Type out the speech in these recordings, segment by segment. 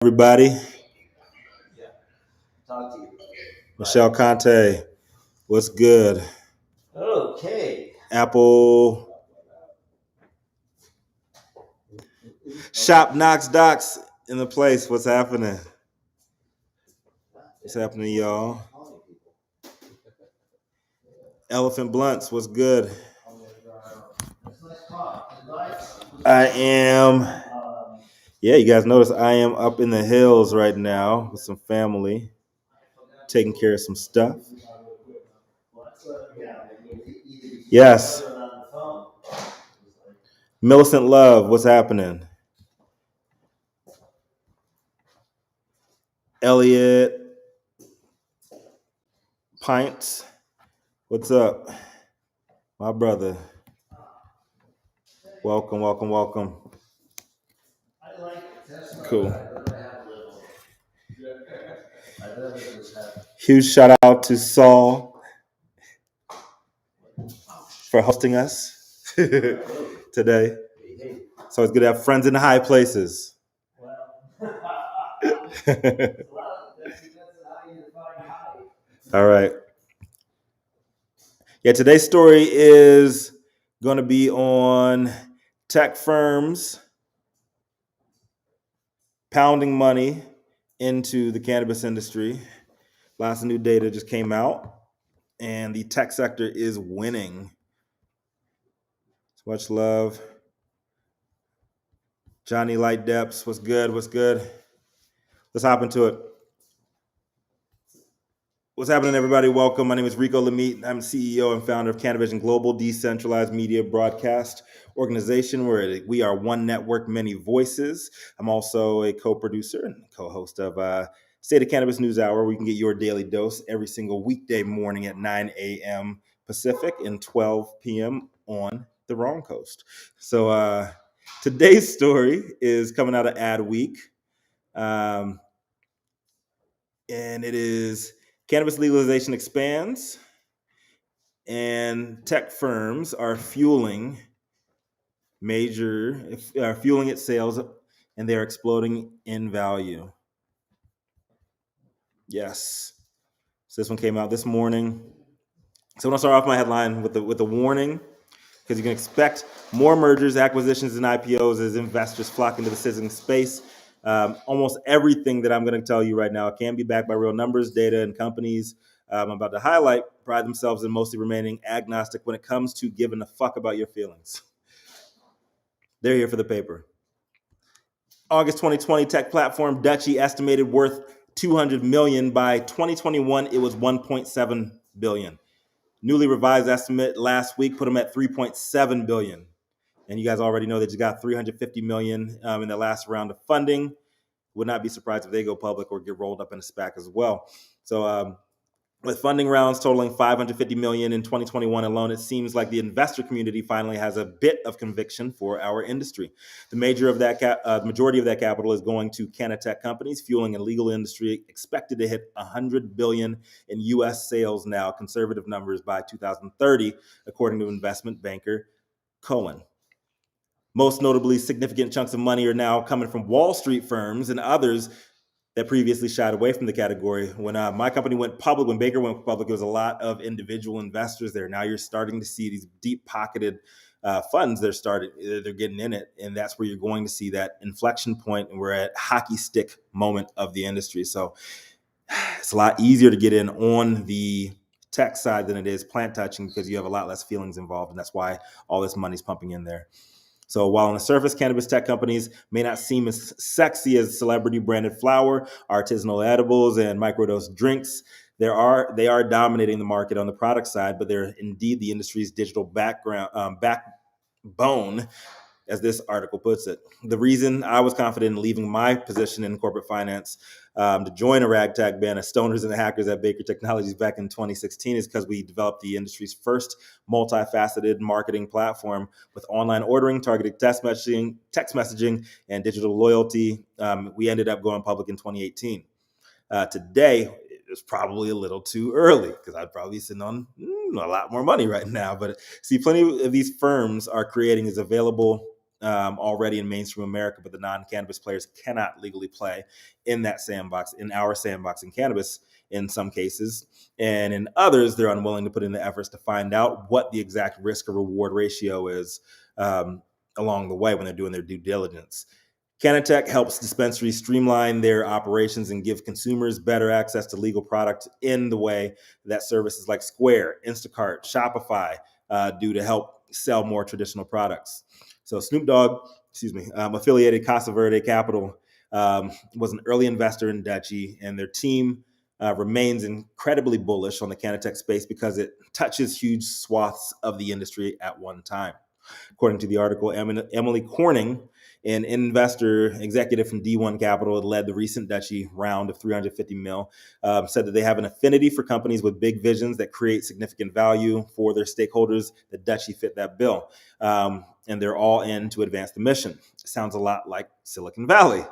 Everybody. Michelle Conte, what's good? Okay. Apple Shop Knox Docs in the place. What's happening? What's happening, y'all? Elephant Blunts, what's good? I am. Yeah, you guys notice I am up in the hills right now with some family, taking care of some stuff. Yes. Millicent Love, what's happening? Elliot Pints, what's up? My brother. Welcome, welcome, welcome. Cool. Huge shout out to Saul for hosting us today. So it's good to have friends in the high places. All right. Yeah, today's story is going to be on tech firms pounding money into the cannabis industry. Lots of new data just came out, and the tech sector is winning. Much love. Johnny Light Depths, what's good? What's good? Let's hop into it. What's happening, everybody? Welcome. My name is Rico Lamite. I'm CEO and founder of Cannabis Global Decentralized Media Broadcast Organization, where we are one network, many voices. I'm also a co-producer and co-host of State of Cannabis NewsHour, where you can get your daily dose every single weekday morning at 9 a.m. Pacific and 12 p.m. on the wrong coast. So today's story is coming out of Ad Week. And it is cannabis legalization expands, and tech firms are fueling its sales, and they're exploding in value. Yes. So this one came out this morning. So I'm gonna start off my headline with the warning, because you can expect more mergers, acquisitions, and IPOs as investors flock into the sizzling space. Almost everything that I'm going to tell you right now can be backed by real numbers, data, and companies I'm about to highlight pride themselves in mostly remaining agnostic when it comes to giving a fuck about your feelings. They're here for the paper. August 2020, tech platform Dutchie estimated worth $200 million. By 2021, it was $1.7 billion. Newly revised estimate last week put them at $3.7 billion. And you guys already know they just got $350 million in the last round of funding. Would not be surprised if they go public or get rolled up in a SPAC as well. So with funding rounds totaling $550 million in 2021 alone, it seems like the investor community finally has a bit of conviction for our industry. The majority of that capital is going to Canatech companies, fueling a legal industry expected to hit $100 billion in U.S. sales now, conservative numbers by 2030, according to investment banker Cohen. Most notably, significant chunks of money are now coming from Wall Street firms and others that previously shied away from the category. When my company went public, when Baker went public, there was a lot of individual investors there. Now you're starting to see these deep-pocketed funds. They're getting in it, and that's where you're going to see that inflection point, and we're at hockey stick moment of the industry. So it's a lot easier to get in on the tech side than it is plant touching, because you have a lot less feelings involved, and that's why all this money's pumping in there. So while on the surface, cannabis tech companies may not seem as sexy as celebrity-branded flower, artisanal edibles, and microdose drinks, they are dominating the market on the product side, but they're indeed the industry's digital backbone, as this article puts it. The reason I was confident in leaving my position in corporate finance to join a ragtag band of stoners and hackers at Baker Technologies back in 2016 is because we developed the industry's first multifaceted marketing platform with online ordering, targeted text messaging, and digital loyalty. We ended up going public in 2018. Today, it's probably a little too early, because I'd probably be sitting on a lot more money right now. But see, plenty of these firms are creating is available already in mainstream America, but the non-cannabis players cannot legally play in that sandbox, in our sandbox in cannabis in some cases. And in others, they're unwilling to put in the efforts to find out what the exact risk or reward ratio is along the way when they're doing their due diligence. Canatech helps dispensaries streamline their operations and give consumers better access to legal product in the way that services like Square, Instacart, Shopify do to help sell more traditional products. So Snoop Dogg, affiliated Casa Verde Capital, was an early investor in Dutchie, and their team remains incredibly bullish on the Canatech space because it touches huge swaths of the industry at one time. According to the article, Emily Corning, an investor executive from D1 Capital, had led the recent Dutchie round of 350 mil, said that they have an affinity for companies with big visions that create significant value for their stakeholders. The Dutchie fit that bill, and they're all in to advance the mission. It sounds a lot like Silicon Valley.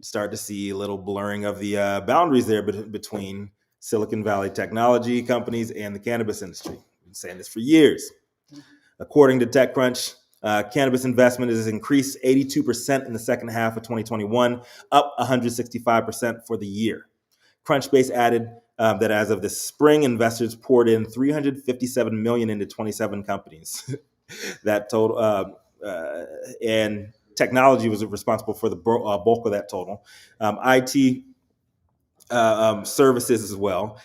Start to see a little blurring of the boundaries there between Silicon Valley technology companies and the cannabis industry. I've been saying this for years. According to TechCrunch, cannabis investment has increased 82% in the second half of 2021, up 165% for the year. Crunchbase added that as of this spring, investors poured in $357 million into 27 companies. That total, and technology was responsible for the bulk of that total. IT services as well.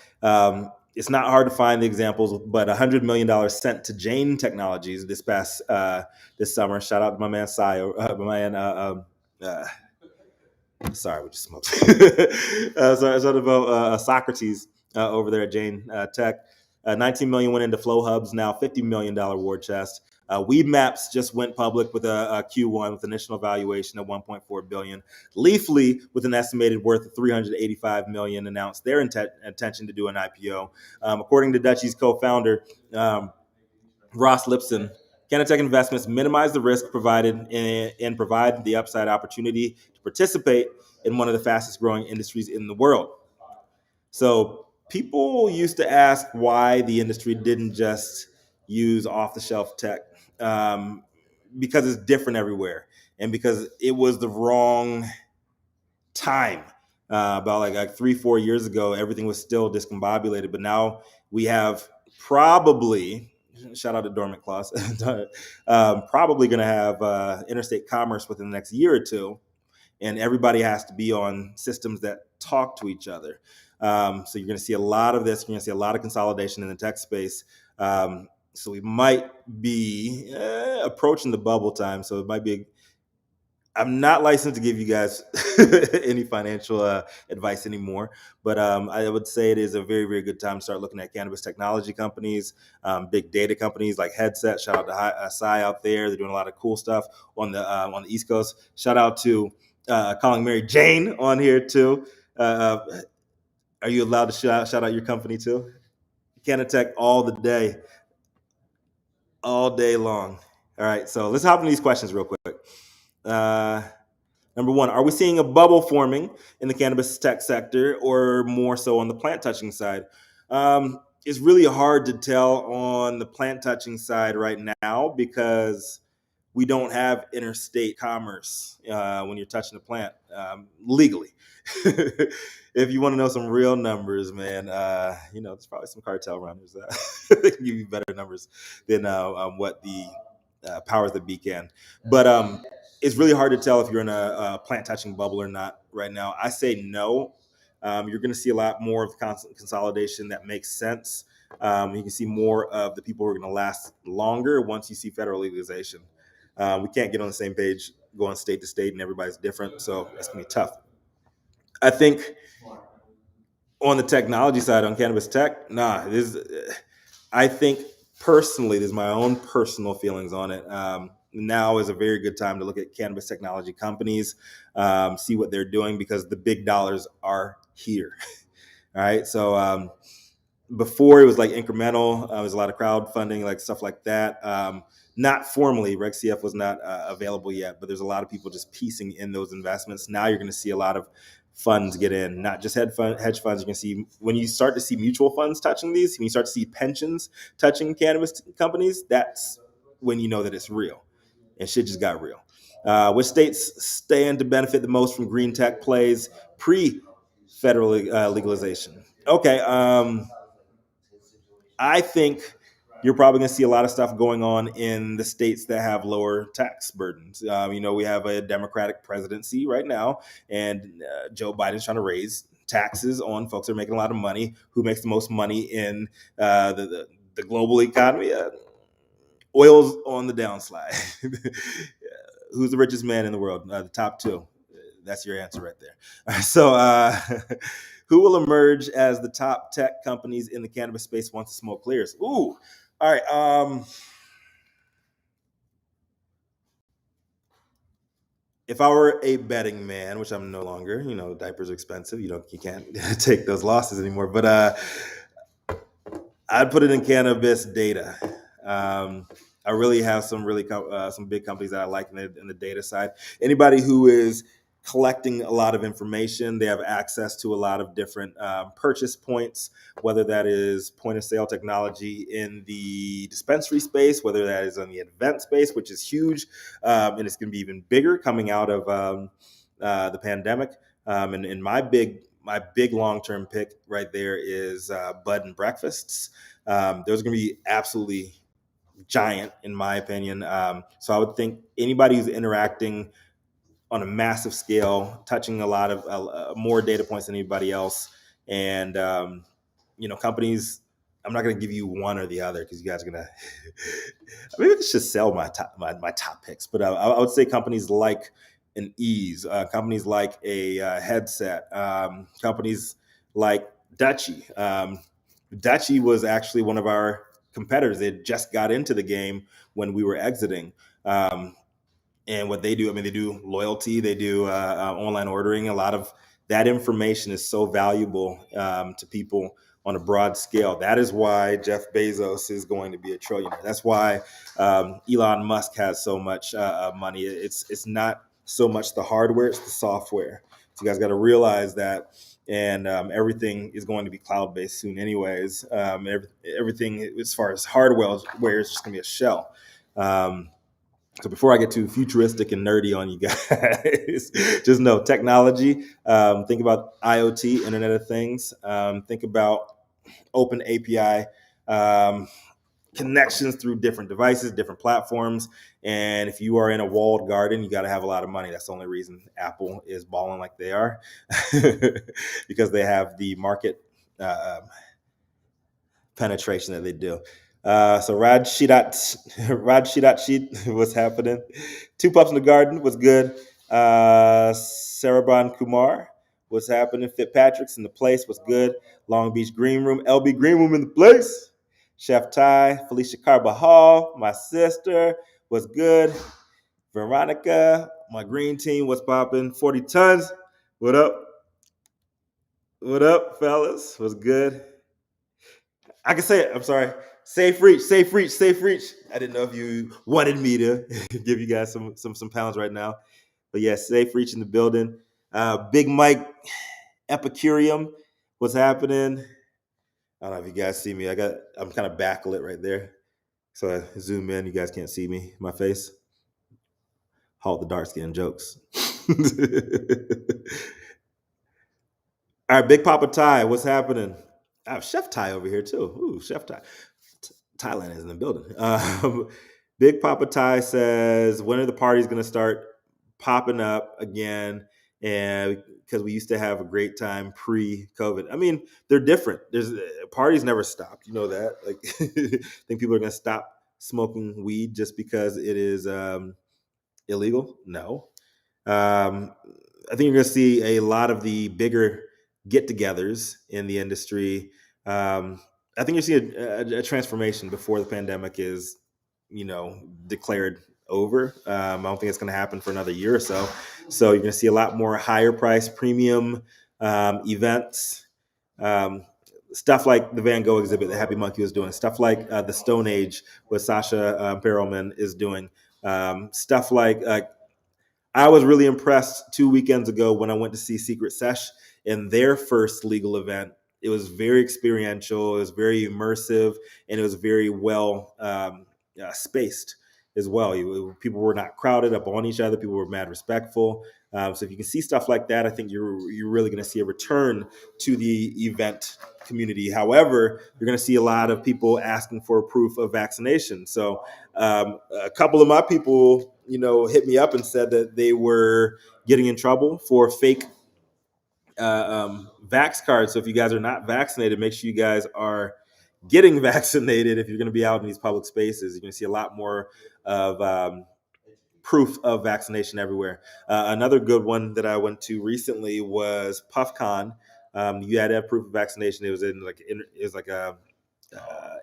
It's not hard to find the examples, but $100 million sent to Jane Technologies this summer. Shout out to my man sorry, we just smoked. Sorry about Socrates over there at Jane Tech. 19 million went into Flow Hubs, now $50 million war chest. Weed Maps just went public with a Q1 with initial valuation of 1.4 billion. Leafly, with an estimated worth of 385 million, announced their intention to do an IPO. According to Dutchie's co-founder, Ross Lipson, Canatech Investments minimize the risk provided and provide the upside opportunity to participate in one of the fastest growing industries in the world. So people used to ask why the industry didn't just use off-the-shelf tech, because it's different everywhere and because it was the wrong time. About like 3-4 years ago, everything was still discombobulated, but now we have probably, shout out to Dormant Clause, probably going to have interstate commerce within the next year or two, and everybody has to be on systems that talk to each other. So you're going to see a lot of this. You're going to see a lot of consolidation in the tech space. So we might be approaching the bubble time. So it might be. I'm not licensed to give you guys any financial advice anymore, but I would say it is a very, very good time to start looking at cannabis technology companies, big data companies like Headset. Shout out to Sai out there; they're doing a lot of cool stuff on the East Coast. Shout out to calling Mary Jane on here too. Are you allowed to shout out your company too? Canatech all day long. All right, so let's hop into these questions real quick. Number one, are we seeing a bubble forming in the cannabis tech sector or more so on the plant touching side? It's really hard to tell on the plant touching side right now because we don't have interstate commerce when you're touching a plant legally. If you want to know some real numbers, man, there's probably some cartel runners that can give you better numbers than what the powers that be can. But it's really hard to tell if you're in a plant touching bubble or not right now. I say no. You're going to see a lot more of consolidation that makes sense. You can see more of the people who are going to last longer once you see federal legalization. We can't get on the same page going state to state, and everybody's different, so it's going to be tough. I think on the technology side, on cannabis tech, I think personally, this is my own personal feelings on it. Now is a very good time to look at cannabis technology companies, see what they're doing because the big dollars are here. All right, so before it was like incremental. There was a lot of crowdfunding, like stuff like that. Not formally, Reg CF was not available yet, but there's a lot of people just piecing in those investments. Now you're going to see a lot of funds get in, not just hedge funds. You're going to see when you start to see mutual funds touching these, when you start to see pensions touching cannabis companies, that's when you know that it's real. and shit just got real. Which states stand to benefit the most from green tech plays pre-federal legalization? Okay, I think you're probably going to see a lot of stuff going on in the states that have lower tax burdens. We have a Democratic presidency right now, and Joe Biden's trying to raise taxes on folks that are making a lot of money. Who makes the most money in the global economy? Oil's on the downslide. Who's the richest man in the world? The top two. That's your answer right there. So, who will emerge as the top tech companies in the cannabis space once the smoke clears? Ooh, all right. If I were a betting man, which I'm no longer, diapers are expensive. You can't take those losses anymore. But I'd put it in cannabis data. I really have some big companies that I like in the data side. Anybody who is collecting a lot of information, they have access to a lot of different purchase points, whether that is point of sale technology in the dispensary space, whether that is on the event space, which is huge, and it's going to be even bigger coming out of the pandemic. And my big long-term pick right there is bud and breakfasts. Those are going to be absolutely giant, in my opinion. So I would think anybody who's interacting on a massive scale, touching a lot of more data points than anybody else, and companies. I'm not going to give you one or the other because you guys are going to. Maybe I should sell my top picks, but I would say companies like an Ease, companies like a headset, companies like Dutchy. Dutchy was actually one of our competitors. They just got into the game when we were exiting. And what they do, they do loyalty, they do online ordering. A lot of that information is so valuable to people on a broad scale. That is why Jeff Bezos is going to be a trillionaire. That's why Elon Musk has so much money. It's not so much the hardware, it's the software. So you guys got to realize that. And everything is going to be cloud-based soon anyways. Everything as far as hardware is just going to be a shell. So before I get too futuristic and nerdy on you guys, just know technology. Think about IoT, Internet of Things. Think about open API connections through different devices, different platforms. And if you are in a walled garden, you got to have a lot of money. That's the only reason Apple is balling like they are, because they have the market penetration that they do. So Raj Shidat Sheet was happening. Two Pups in the Garden was good. Sarabhan Kumar was happening. Fitzpatrick's in the place was good. Long Beach Green Room, LB Green Room in the place. Chef Ty, Felicia Carbajal, my sister, was good. Veronica, my green team was popping. 40 tons. What up? What up, fellas? Was good. I can say it. I'm sorry. Safe reach, safe reach, safe reach. I didn't know if you wanted me to give you guys some pounds right now, but yeah, safe reach in the building. Big Mike Epicurium, what's happening? I don't know if you guys see me. I'm kind of backlit right there, so I zoom in. You guys can't see me, my face. Halt the dark skin jokes. All right, Big Papa Ty, what's happening? I have Chef Ty over here too. Ooh, Chef Ty. Thailand is in the building. Big Papa Ty says, when are the parties going to start popping up again? And because we used to have a great time pre-COVID. They're different. There's parties never stopped. You know that. Like, I think people are going to stop smoking weed just because it is illegal. No. I think you're going to see a lot of the bigger get-togethers in the industry. I think you're seeing a transformation before the pandemic is, declared over. I don't think it's going to happen for another year or so. So you're going to see a lot more higher price premium events. Stuff like the Van Gogh exhibit that Happy Monkey was doing. Stuff like the Stone Age, what Sasha Perelman is doing. Stuff like I was really impressed 2 weekends ago when I went to see Secret Sesh in their first legal event. It was very experiential, it was very immersive, and it was very well spaced. as well. People were not crowded up on each other. People were mad respectful. So if you can see stuff like that, I think you're really going to see a return to the event community. However, you're going to see a lot of people asking for proof of vaccination. So a couple of my people, hit me up and said that they were getting in trouble for fake vax cards. So if you guys are not vaccinated, make sure you guys are getting vaccinated if you're going to be out in these public spaces. You're going to see a lot more of proof of vaccination everywhere. Another good one that I went to recently was PuffCon. You had to have proof of vaccination. It was like a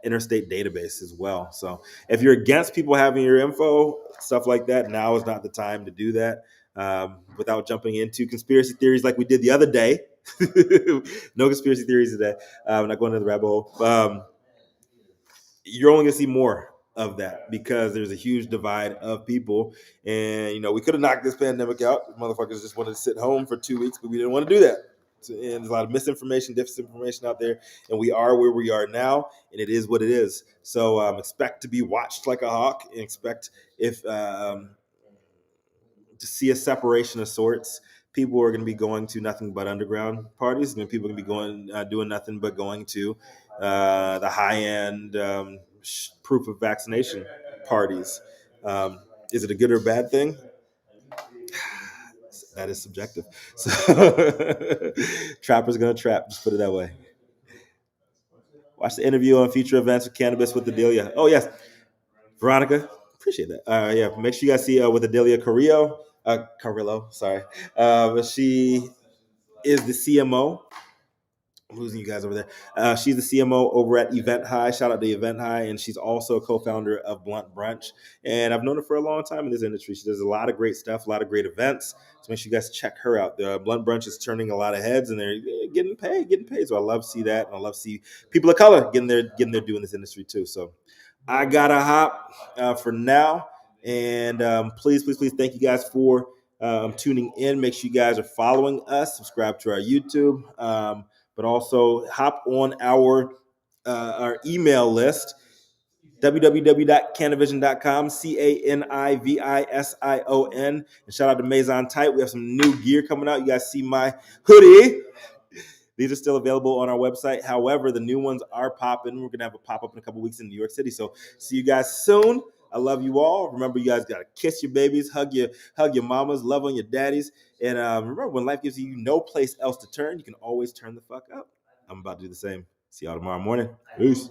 interstate database as well. So if you're against people having your info, stuff like that, now is not the time to do that. Without jumping into conspiracy theories like we did the other day. No conspiracy theories today. I'm not going to the rabbit hole. You're only going to see more of that because there's a huge divide of people. And, we could have knocked this pandemic out. Motherfuckers just wanted to sit home for 2 weeks, but we didn't want to do that. And there's a lot of misinformation, disinformation out there. And we are where we are now, and it is what it is. So expect to be watched like a hawk, and expect to see a separation of sorts. People are going to be going to nothing but underground parties, and people are going to be going doing nothing but going to the high-end proof of vaccination parties. Is it a good or bad thing? That is subjective. So trapper's going to trap. Just put it that way. Watch the interview on future events with Cannabis with Adelia. Oh, yes. Veronica. Appreciate that. Yeah, make sure you guys see with Adelia Carrillo. Sorry. She is the CMO. I'm losing you guys over there. She's the CMO over at Event High. Shout out to Event High. And she's also a co-founder of Blunt Brunch. And I've known her for a long time in this industry. She does a lot of great stuff, a lot of great events. So make sure you guys check her out. The Blunt Brunch is turning a lot of heads, and they're getting paid. So I love to see that. And I love to see people of color getting there doing this industry too. So I gotta hop for now. And please, thank you guys for tuning in. Make sure you guys are following us. Subscribe to our YouTube. But also hop on our email list, www.canavision.com, CANIVISION. And shout out to Maison Tight. We have some new gear coming out. You guys see my hoodie. These are still available on our website. However, the new ones are popping. We're going to have a pop-up in a couple weeks in New York City. So see you guys soon. I love you all. Remember, you guys got to kiss your babies, hug your mamas, love on your daddies. And remember, when life gives you no place else to turn, you can always turn the fuck up. I'm about to do the same. See y'all tomorrow morning. Peace.